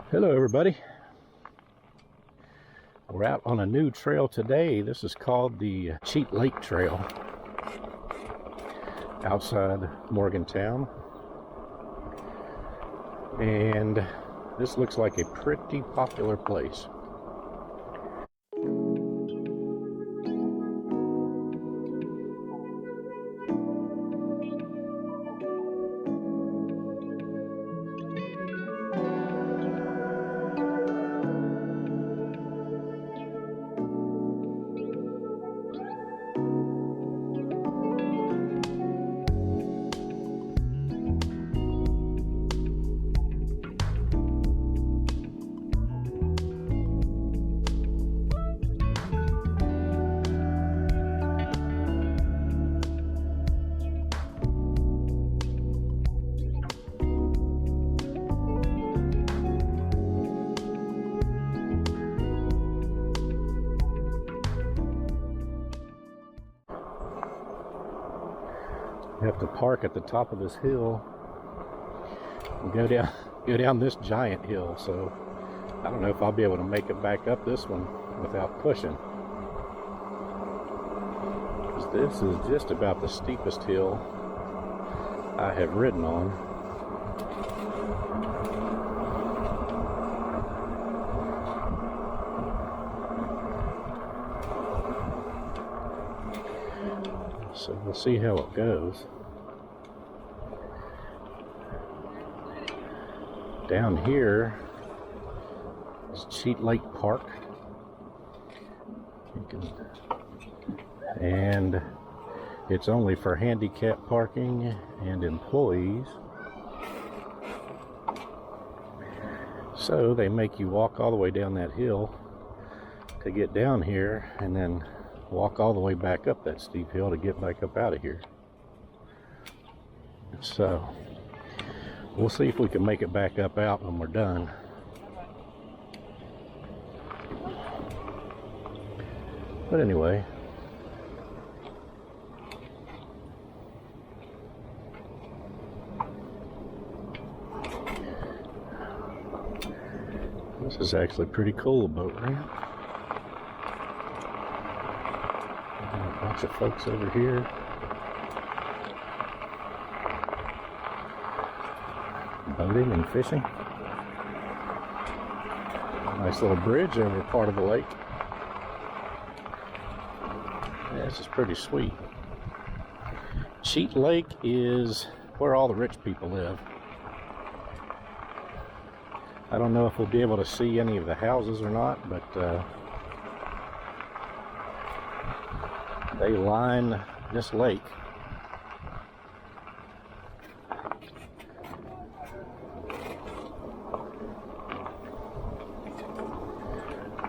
Hello everybody. We're out on a new trail today. This is called the Chute Lake Trail outside Morgantown. And this looks like a pretty popular place. You have to park at the top of this hill and go down this giant hill. So I don't know if I'll be able to make it back up this one without pushing, because this is just about the steepest hill I have ridden on. So we'll see how it goes. Down here is Chute Lake Park. And it's only for handicap parking and employees. So they make you walk all the way down that hill to get down here, and then walk all the way back up that steep hill to get back up out of here. So we'll see if we can make it back up out when we're done. But anyway, this is actually pretty cool, a boat ramp. A bunch of folks over here. Boating and fishing. Nice little bridge over part of the lake. Yeah, this is pretty sweet. Chute Lake is where all the rich people live. I don't know if we'll be able to see any of the houses or not, but they line this lake.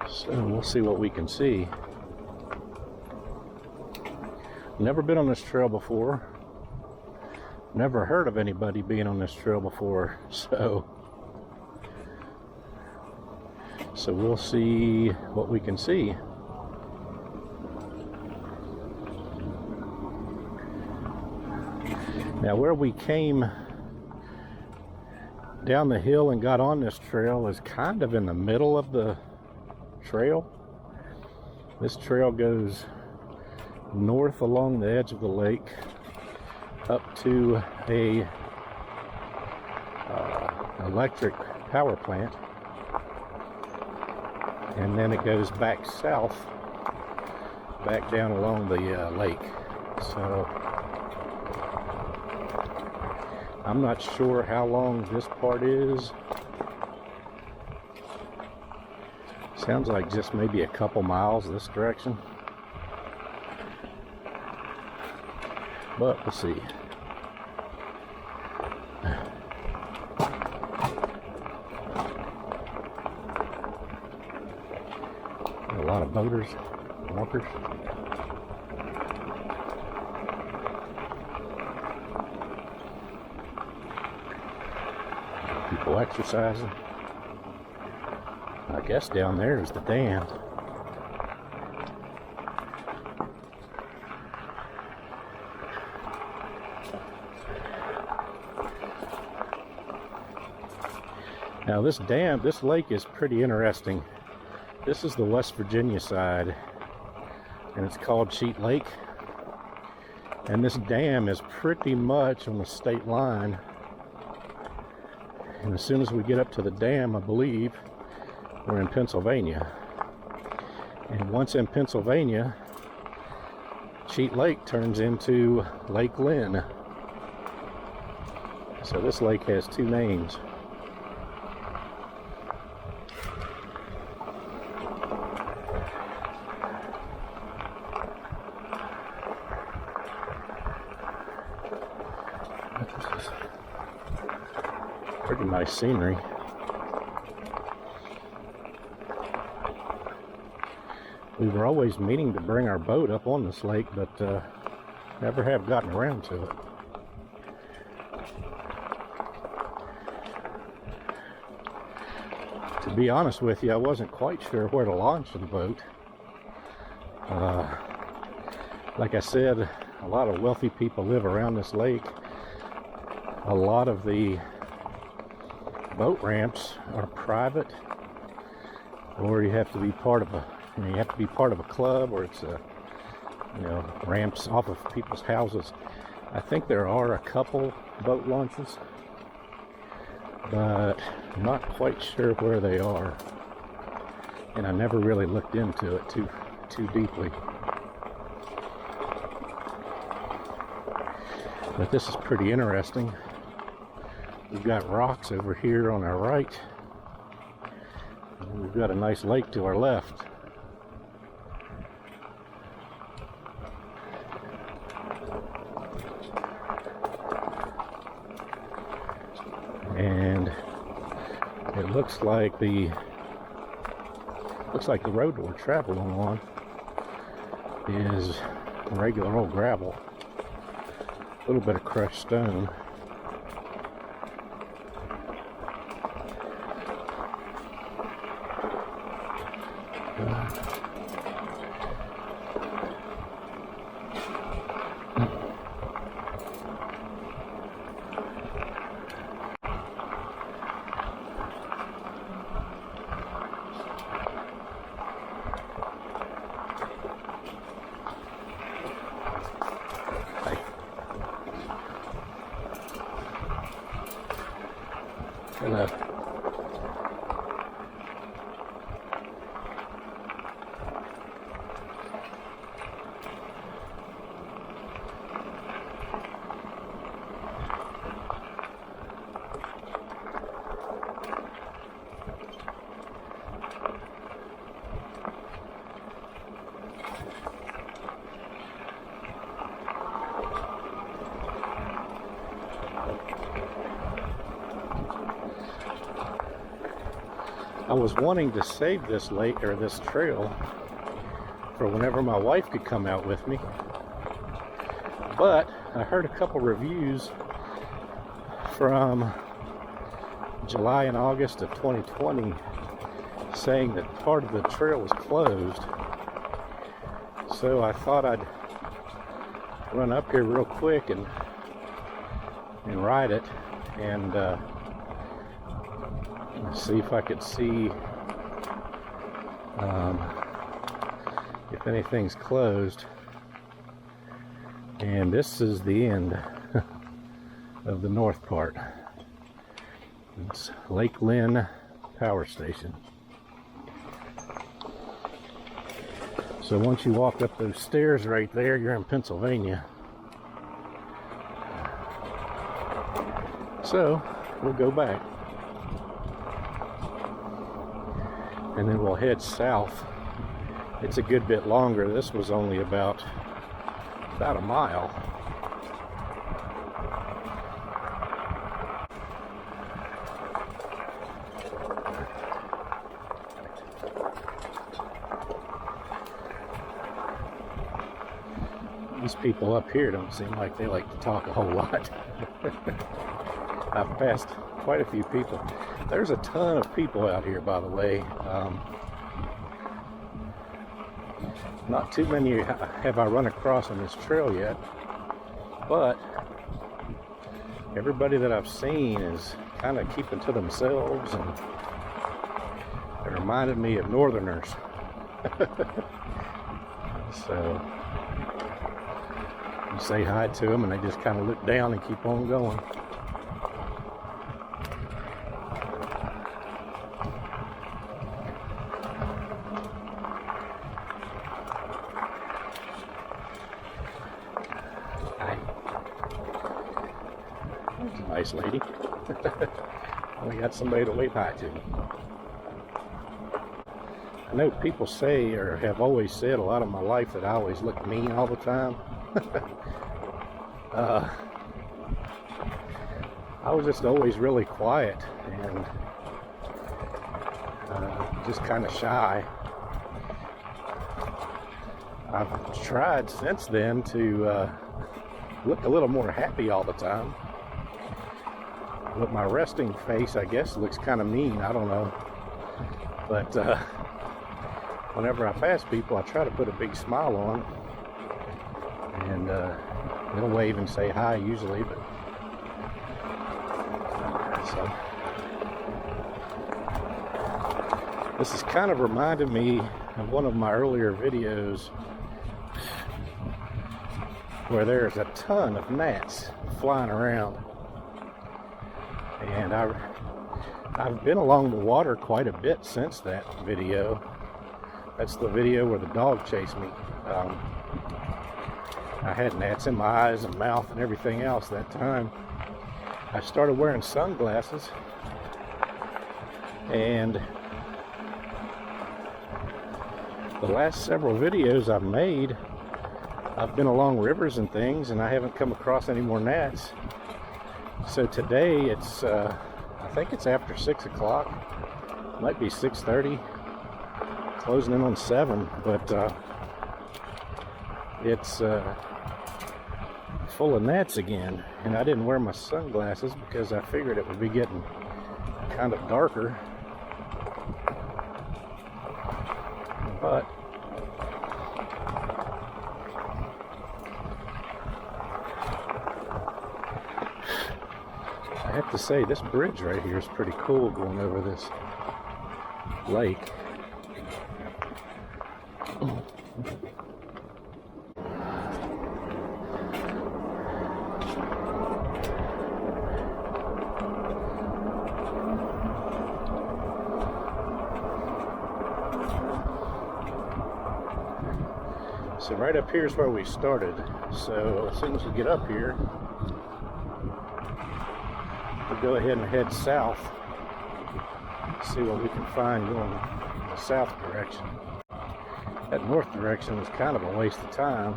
So we'll see what we can see. Never been on this trail before. Never heard of anybody being on this trail before. So we'll see what we can see. Now, where we came down the hill and got on this trail is kind of in the middle of the trail. This trail goes north along the edge of the lake up to a electric power plant, and then it goes back south, back down along the lake. So I'm not sure how long this part is. Sounds like just maybe a couple miles this direction, but we'll see. A lot of boaters, walkers. People exercising. I guess down there is the dam. Now this lake is pretty interesting. This is the West Virginia side, and it's called Chute Lake. And this dam is pretty much on the state line. And as soon as we get up to the dam, I believe, we're in Pennsylvania. And once in Pennsylvania, Chute Lake turns into Lake Lynn. So this lake has two names. This is pretty nice scenery. We were always meaning to bring our boat up on this lake, but never have gotten around to it. To be honest with you, I wasn't quite sure where to launch the boat. Like I said, a lot of wealthy people live around this lake. A lot of the boat ramps are private, or you have to be part of a club, or it's ramps off of people's houses. I think there are a couple boat launches, but I'm not quite sure where they are, and I never really looked into it too deeply. But this is pretty interesting. We've got rocks over here on our right, and we've got a nice lake to our left. And it looks like the road that we're traveling on is regular old gravel, a little bit of crushed stone. I was wanting to save this lake, or this trail, for whenever my wife could come out with me. But I heard a couple reviews from July and August of 2020 saying that part of the trail was closed. So I thought I'd run up here real quick and ride it, and see if I could see if anything's closed. And this is the end of the north part. It's Lake Lynn Power Station. So once you walk up those stairs right there, you're in Pennsylvania. So we'll go back, and then we'll head south. It's a good bit longer. This was only about a mile. These people up here don't seem like they like to talk a whole lot. I've passed quite a few people. There's a ton of people out here, by the way. Not too many have I run across on this trail yet, but everybody that I've seen is kind of keeping to themselves, and it reminded me of Northerners. So you say hi to them and they just kind of look down and keep on going. Hi. That's a nice lady. We got somebody to wave hi to. I know people say, or have always said a lot of my life, that I always look mean all the time. I was just always really quiet and just kind of shy. I've tried since then to look a little more happy all the time. But my resting face, I guess, looks kind of mean. I don't know. But whenever I pass people, I try to put a big smile on. And they'll wave and say hi usually. But so this is kind of reminded me of one of my earlier videos where there's a ton of gnats flying around. And I've been along the water quite a bit since that video. That's the video where the dog chased me. I had gnats in my eyes and mouth and everything else that time. I started wearing sunglasses, and the last several videos I've made, I've been along rivers and things, and I haven't come across any more gnats. So today it's, I think it's after 6 o'clock, might be 6:30, closing in on 7, but it's full of gnats again, and I didn't wear my sunglasses because I figured it would be getting kind of darker. But I have to say, this bridge right here is pretty cool, going over this lake. So right up here is where we started. So as soon as we get up here, we'll go ahead and head south, see what we can find going in the south direction. That north direction was kind of a waste of time.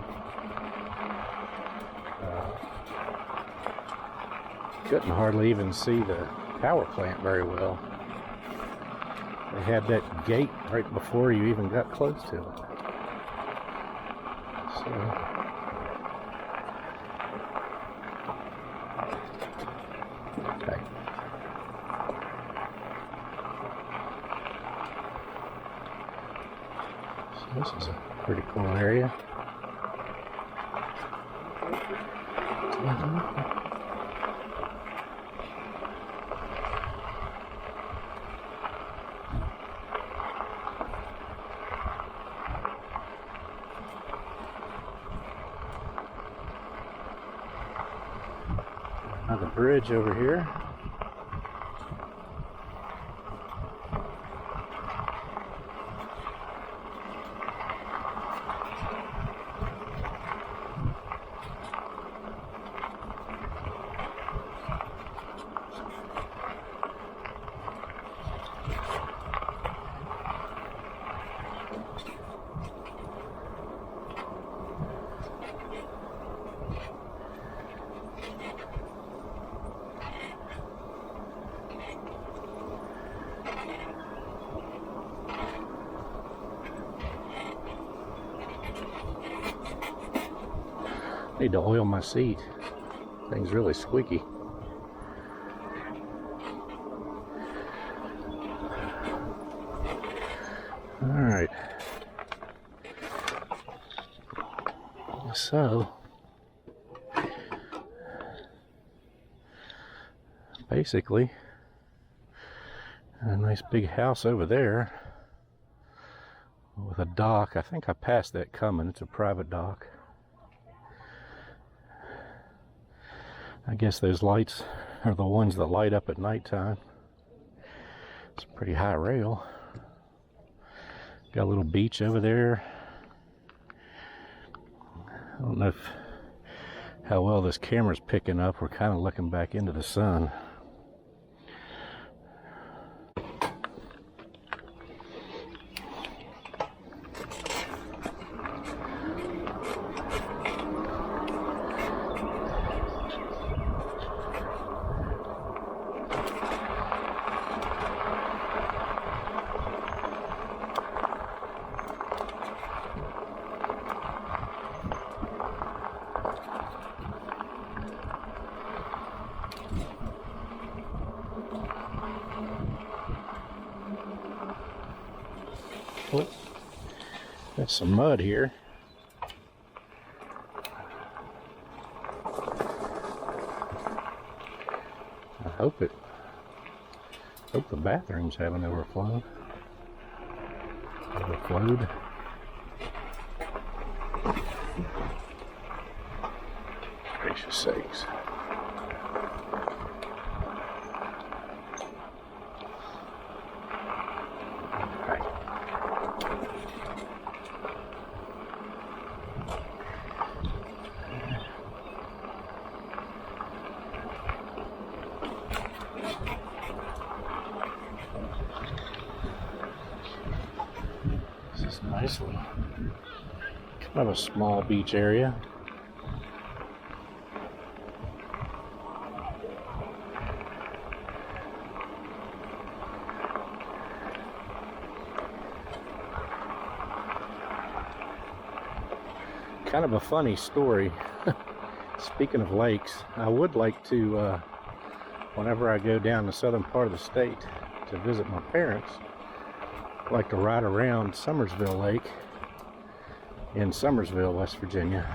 Couldn't hardly even see the power plant very well. They had that gate right before you even got close to it. So, okay. So this is a pretty cool area. Another bridge over here. Need to oil my seat. Thing's really squeaky. All right. So basically, A nice big house over there with a dock. I think I passed that coming. It's a private dock. I guess those lights are the ones that light up at nighttime. It's a pretty high rail. Got a little beach over there. I don't know how well this camera's picking up. We're kind of looking back into the sun. Oh, that's some mud here. I hope the bathrooms haven't overflowed. Gracious sakes. Nicely. Kind of a small beach area. Kind of a funny story. Speaking of lakes, I would like to, whenever I go down the southern part of the state to visit my parents, like to ride around Summersville Lake in Summersville, West Virginia.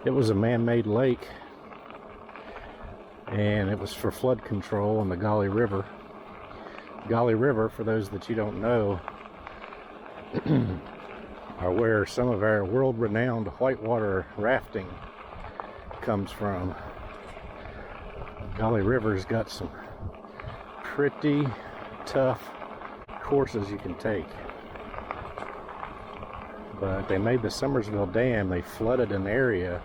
It was a man-made lake, and it was for flood control on the Gauley River. Gauley River, for those that you don't know, are where some of our world-renowned whitewater rafting comes from. Gauley River's got some pretty tough courses you can take, but they made the Summersville Dam. They flooded an area.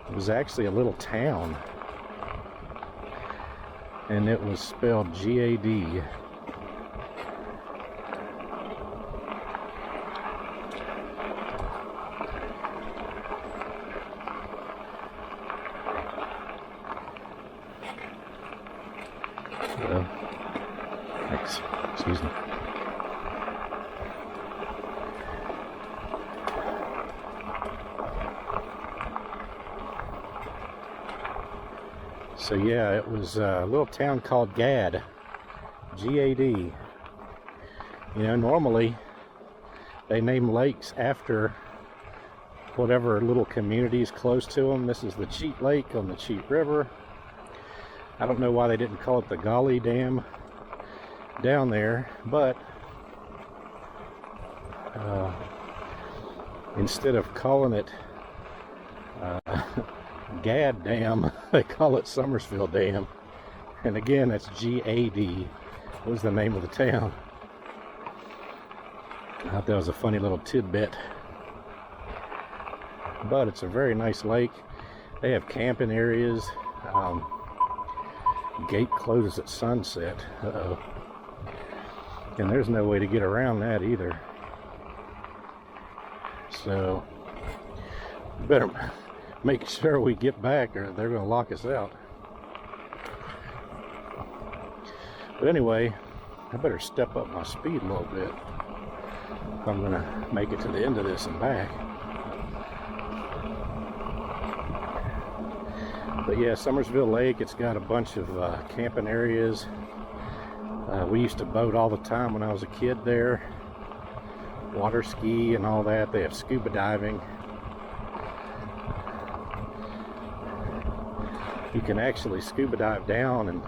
It was actually a little town, and it was spelled G-A-D. Excuse me. So yeah, it was a little town called Gad, G-A-D. You know, normally they name lakes after whatever little communities close to them. This is the Chute Lake on the Chute River. I don't know why they didn't call it the Gauley Dam down there, but instead of calling it Gad Dam, they call it Summersville Dam. And again, that's G-A-D was the name of the town. I thought that was a funny little tidbit. But it's a very nice lake. They have camping areas. Gate closes at sunset. Uh-oh. And there's no way to get around that either. So, better make sure we get back or they're going to lock us out. But anyway, I better step up my speed a little bit if I'm going to make it to the end of this and back. But yeah, Summersville Lake, it's got a bunch of camping areas. We used to boat all the time when I was a kid there. Water ski and all that. They have scuba diving. You can actually scuba dive down and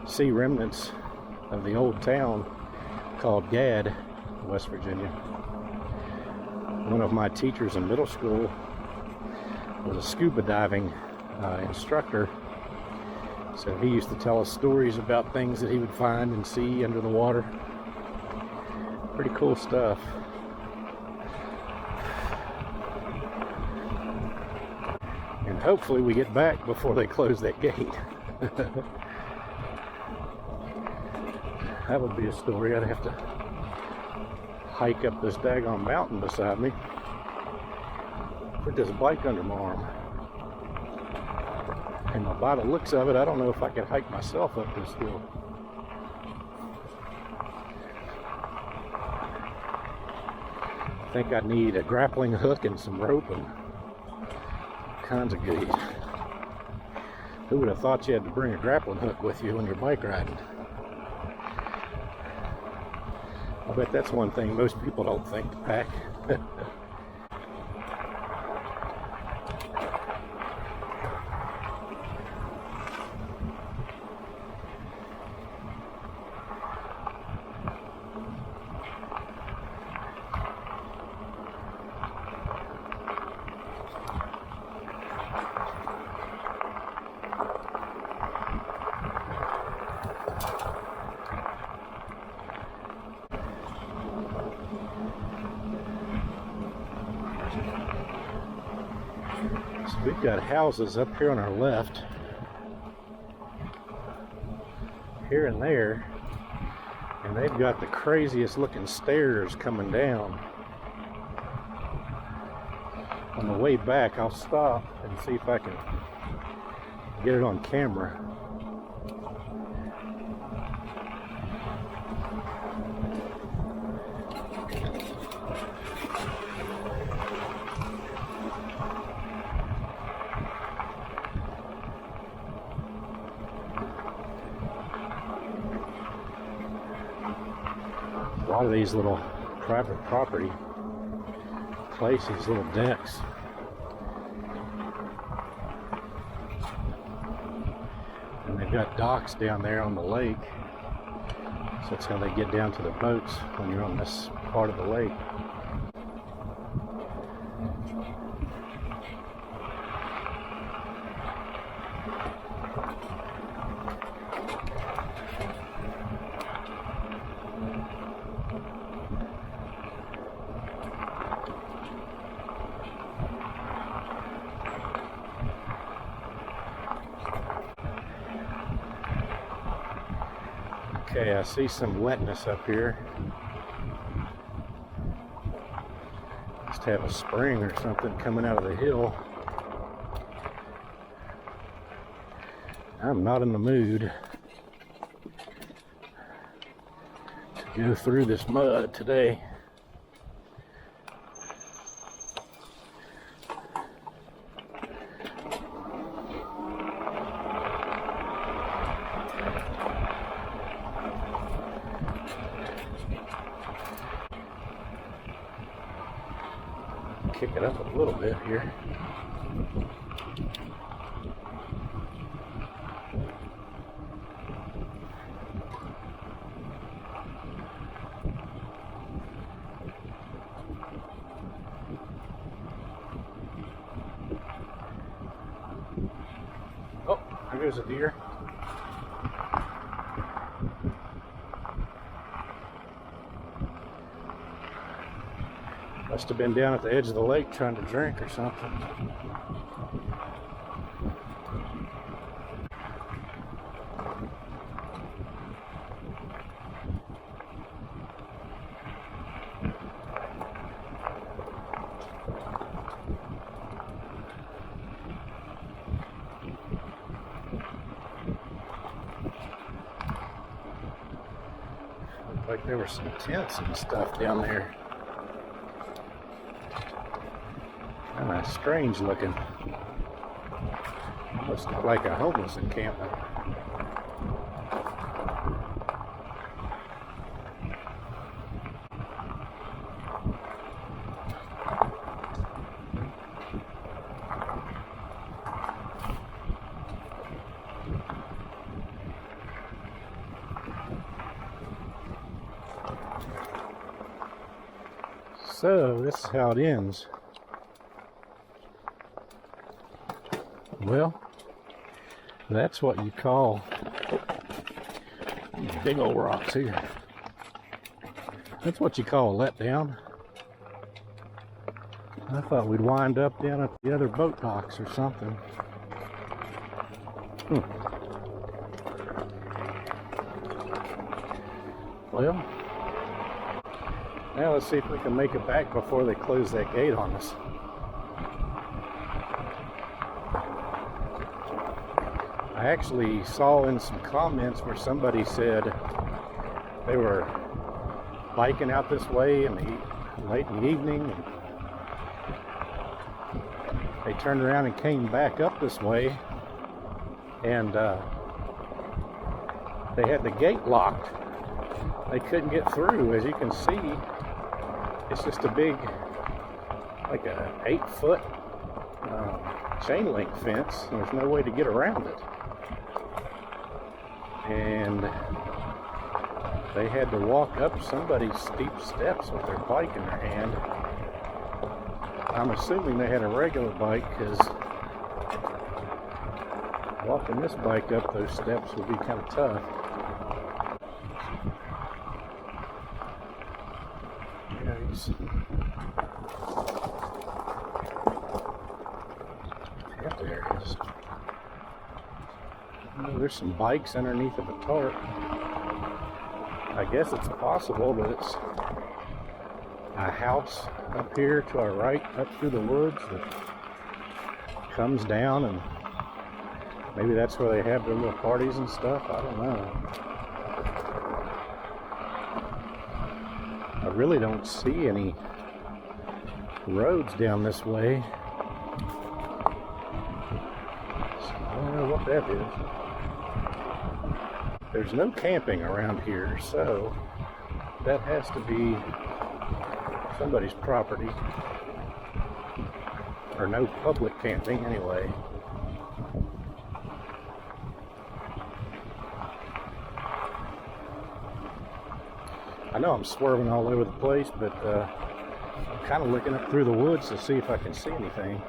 see remnants of the old town called Gad, West Virginia. One of my teachers in middle school was a scuba diving instructor, so he used to tell us stories about things that he would find and see under the water. Pretty cool stuff. And hopefully we get back before they close that gate. That would be a story. I'd have to hike up this daggone mountain beside me. Put this bike under my arm. And by the looks of it, I don't know if I could hike myself up this hill. I think I need a grappling hook and some rope and kinds of goodies. Who would have thought you had to bring a grappling hook with you when you're bike riding? I bet that's one thing most people don't think to pack. So we've got houses up here on our left, here and there, and they've got the craziest looking stairs coming down. On the way back, I'll stop and see if I can get it on camera. A lot of these little private property places, little decks. And they've got docks down there on the lake. So that's how they get down to the boats when you're on this part of the lake. Okay, I see some wetness up here. Must have a spring or something coming out of the hill. I'm not in the mood to go through this mud today. Kick it up a little bit here. Oh, there goes a deer. Must have been down at the edge of the lake trying to drink or something. Looked like there were some tents and stuff down there. Kind of strange looking. Looks like a homeless encampment. So this is how it ends. Well, that's what you call these big old rocks here. That's what you call a letdown. I thought we'd wind up down at the other boat docks or something. Well, now let's see if we can make it back before they close that gate on us. I actually saw in some comments where somebody said they were biking out this way late in the evening, and they turned around and came back up this way, and they had the gate locked. They couldn't get through. As you can see, it's just a big, like a 8-foot chain link fence. There's no way to get around it. And they had to walk up somebody's steep steps with their bike in their hand. I'm assuming they had a regular bike, because walking this bike up those steps would be kind of tough. Yeah, there it is. Oh, there's some bikes underneath of a tarp. I guess it's possible that it's a house up here to our right, up through the woods, that comes down, and maybe that's where they have their little parties and stuff. I don't know. I really don't see any roads down this way, so I don't know what that is. There's no camping around here, so that has to be somebody's property, or no public camping anyway. I know I'm swerving all over the place, but I'm kind of looking up through the woods to see if I can see anything.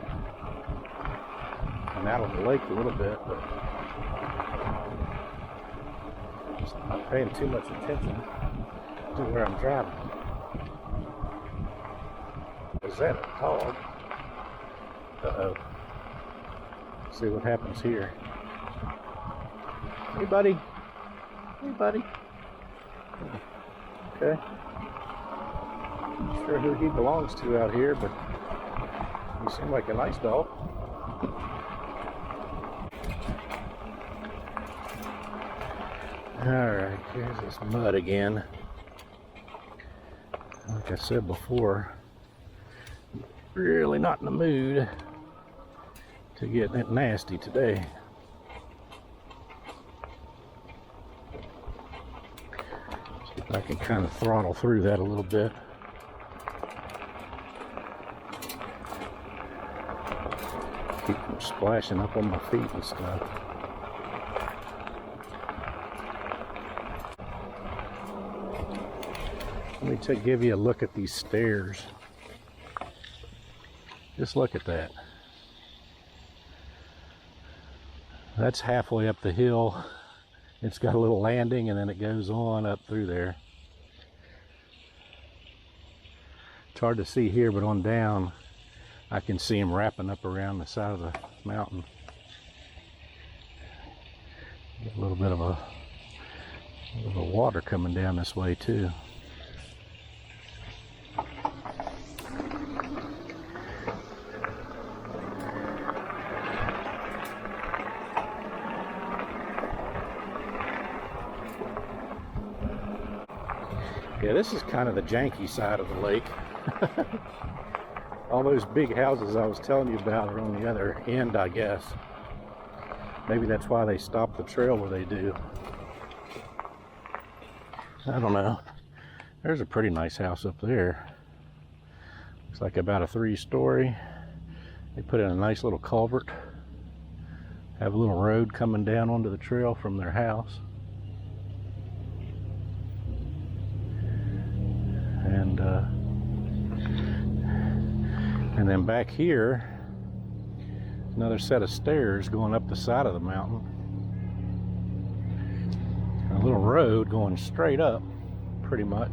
I'm out on the lake a little bit, but I'm not paying too much attention to where I'm driving. Is that a dog? Uh-oh. See what happens here. Hey, buddy. Hey, buddy. Okay. Not sure who he belongs to out here, but he seemed like a nice dog. Alright, here's this mud again. Like I said before, really not in the mood to get that nasty today. See if I can kind of throttle through that a little bit. Keep them splashing up on my feet and stuff. Let me give you a look at these stairs. Just look at that. That's halfway up the hill. It's got a little landing and then it goes on up through there. It's hard to see here, but on down I can see them wrapping up around the side of the mountain. Get a little bit of a water coming down this way too. Yeah, this is kind of the janky side of the lake. All those big houses I was telling you about are on the other end, I guess. Maybe that's why they stopped the trail where they do. I don't know. There's a pretty nice house up there. Looks like about a 3-story. They put in a nice little culvert. Have a little road coming down onto the trail from their house. And then back here, another set of stairs going up the side of the mountain. A little road going straight up, pretty much.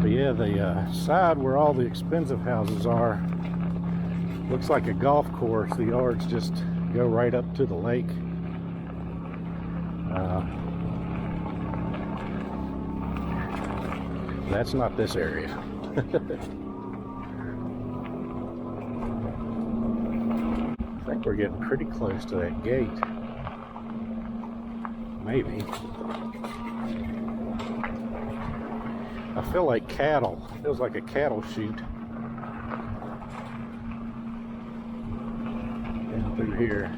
But yeah, the side where all the expensive houses are looks like a golf course. The yards just go right up to the lake. That's not this area. I think we're getting pretty close to that gate. Maybe. I feel like cattle. It feels like a cattle chute. Down through here.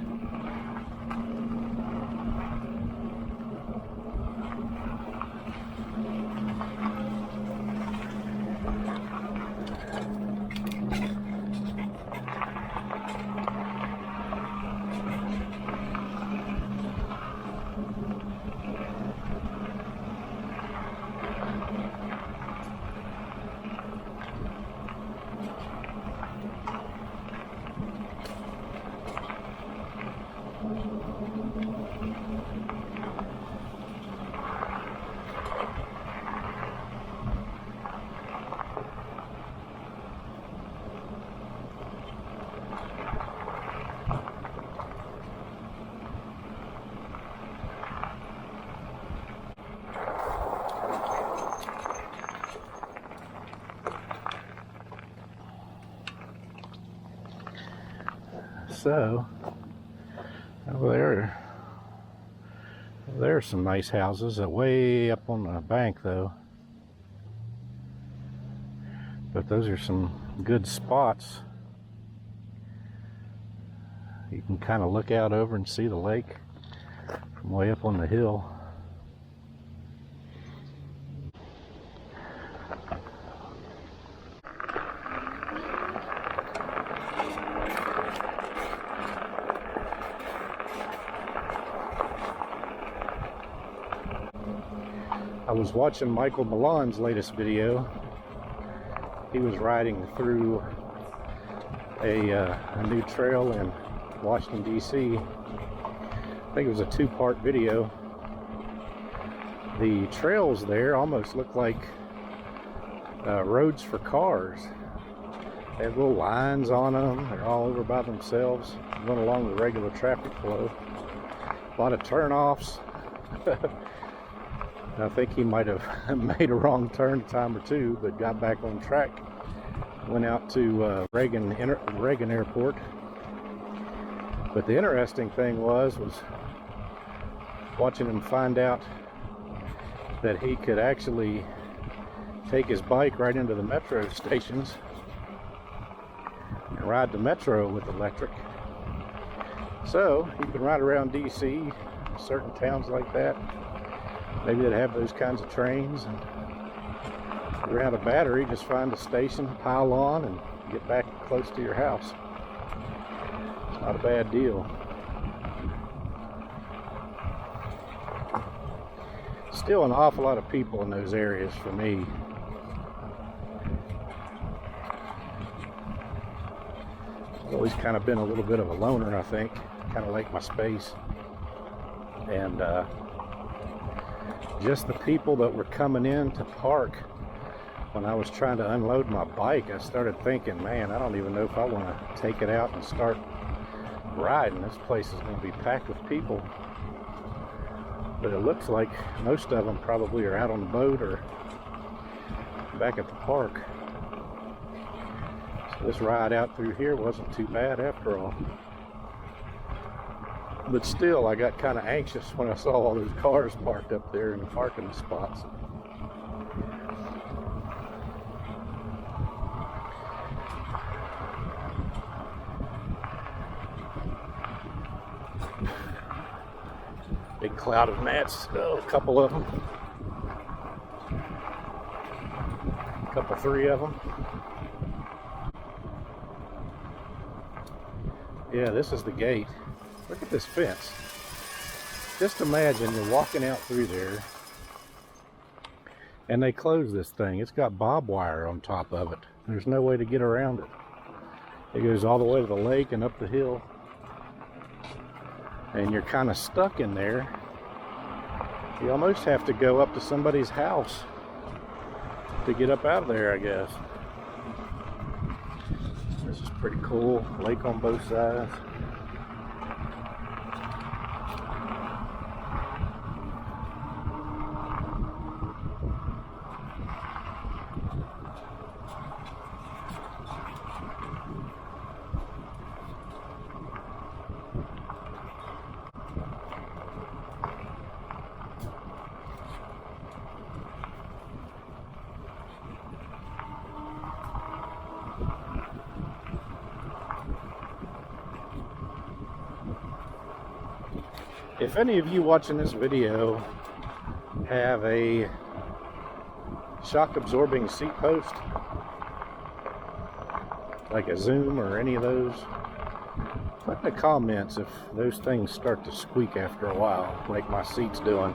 So, over there are some nice houses way up on the bank though. But those are some good spots. You can kind of look out over and see the lake from way up on the hill. I was watching Michael Milan's latest video. He was riding through a new trail in Washington, D.C. I think it was a two-part video. The trails there almost look like roads for cars. They have little lines on them. They're all over by themselves, going along the regular traffic flow. A lot of turnoffs. I think he might have made a wrong turn a time or two, but got back on track. Went out to Reagan Airport. But the interesting thing was watching him find out that he could actually take his bike right into the metro stations and ride the metro with electric. So he can ride around DC, certain towns like that. Maybe they'd have those kinds of trains, and if you're out of battery, just find a station, pile on, and get back close to your house. It's not a bad deal. Still an awful lot of people in those areas for me. I've always kind of been a little bit of a loner, I think. Kind of like my space. And just the people that were coming in to park when I was trying to unload my bike, I started thinking, man, I don't even know if I want to take it out and start riding. This place is going to be packed with people. But it looks like most of them probably are out on the boat or back at the park. So this ride out through here wasn't too bad after all. But still, I got kind of anxious when I saw all those cars parked up there in the parking spots. Big cloud of gnats, oh, a couple of them. Three of them. Yeah, this is the gate. Look at this fence. Just imagine you're walking out through there And they closed this thing. It's got barbed wire on top of it. There's no way to get around it. It goes all the way to the lake and up the hill. And you're kind of stuck in there. You almost have to go up to somebody's house to get up out of there, I guess. This is pretty cool. Lake on both sides. If any of you watching this video have a shock absorbing seat post, like a Zoom or any of those, put in the comments if those things start to squeak after a while, like my seat's doing.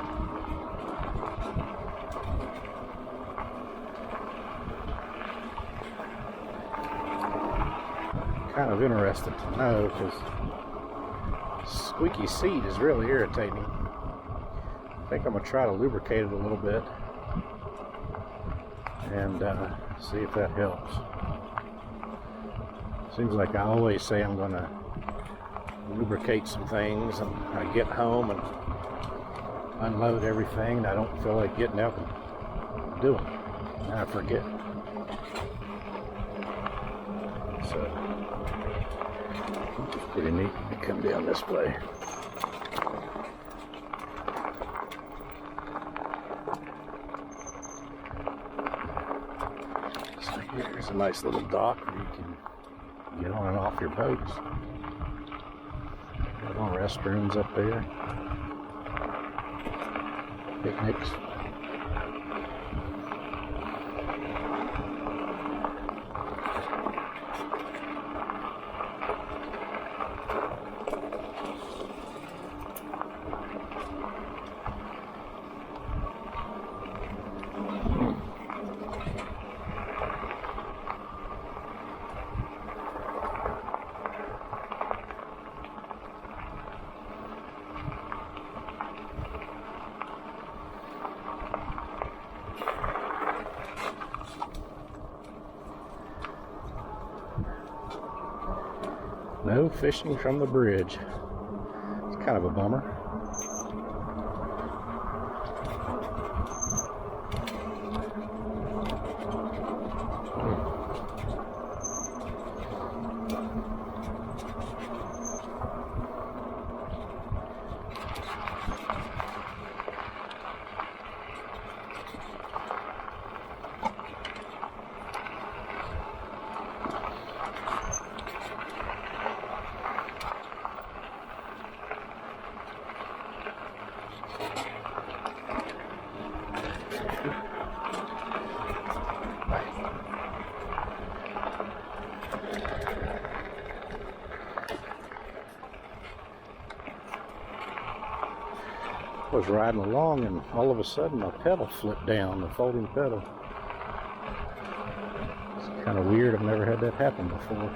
Kind of interested to know, because squeaky seat is really irritating. I think I'm going to try to lubricate it a little bit and see if that helps. Seems like I always say I'm going to lubricate some things, and I get home and unload everything, and I don't feel like getting out and doing it, and I forget. So it's pretty neat to come down this way. So here's a nice little dock where you can get on and off your boats. Got restrooms up there. Picnics. No fishing from the bridge. It's kind of a bummer. I was riding along and all of a sudden my pedal flipped down, the folding pedal. It's kind of weird, I've never had that happen before.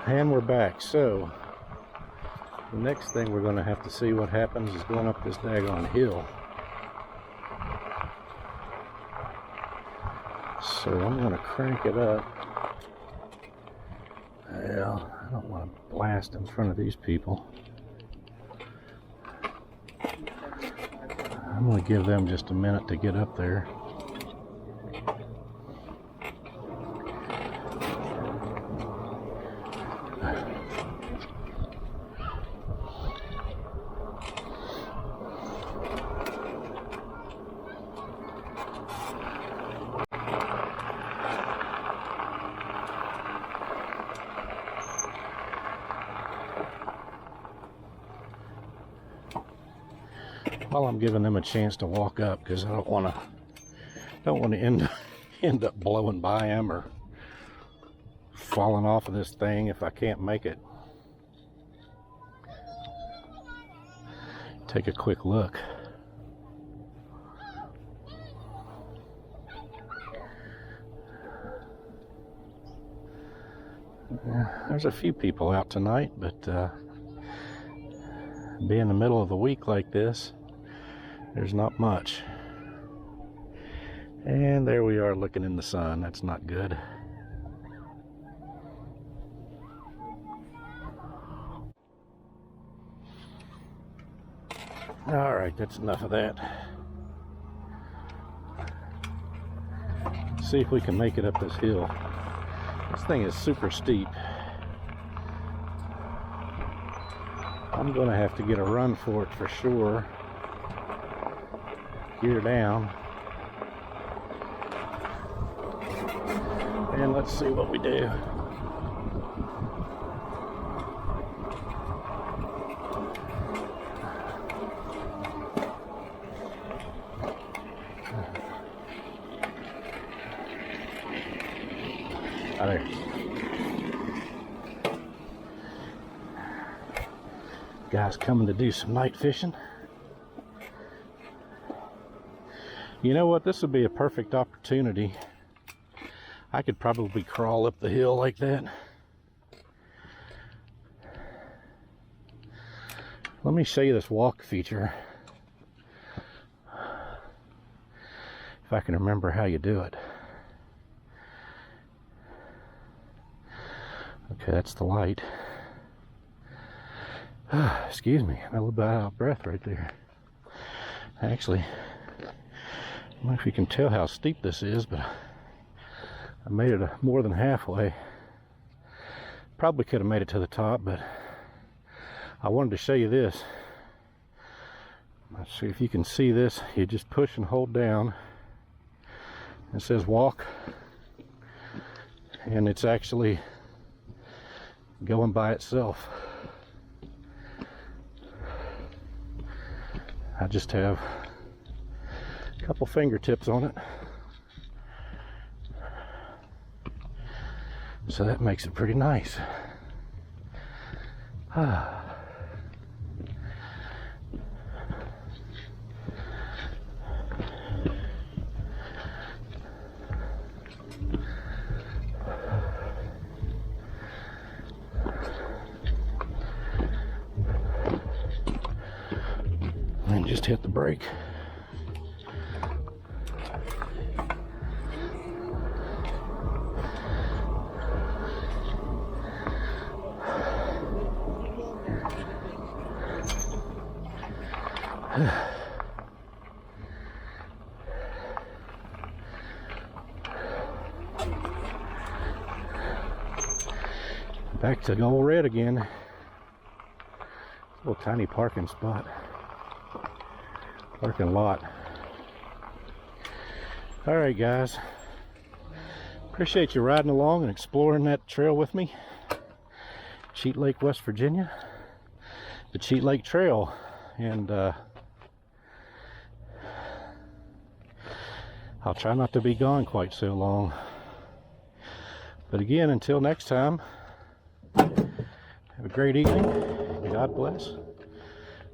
And we're back. So the next thing we're going to have to see what happens is going up this daggone hill. So I'm going to crank it up. Well, I don't want to blast in front of these people. I'm going to give them just a minute to get up there. While I'm giving them a chance to walk up, because I don't want to end up blowing by them or falling off of this thing if I can't make it. take a quick look. There's a few people out tonight, but being the middle of the week like this, there's not much. And there we are looking in the sun. That's not good. All right, that's enough of that. Let's see if we can make it up this hill. This thing is super steep. I'm gonna have to get a run for it for sure. Gear down. And let's see what we do. There. Guys coming to do some night fishing. You know what? This would be a perfect opportunity. I could probably crawl up the hill like that. Let me show you this walk feature. If I can remember how you do it. Okay, that's the light. Excuse me, I'm a little bit out of breath right there. Actually, I don't know if you can tell how steep this is, but I made it more than halfway. Probably could have made it to the top, but I wanted to show you this. Let's see if you can see this. You just push and hold down. It says walk, and it's actually going by itself. I just have a couple fingertips on it, so that makes it pretty nice. And just hit the brake. Back to the old red again. Little tiny parking spot. Parking lot. All right, guys. Appreciate you riding along and exploring that trail with me. Chute Lake, West Virginia. The Chute Lake Trail. And I'll try not to be gone quite so long. But again, until next time, have a great evening. God bless.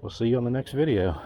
We'll see you on the next video.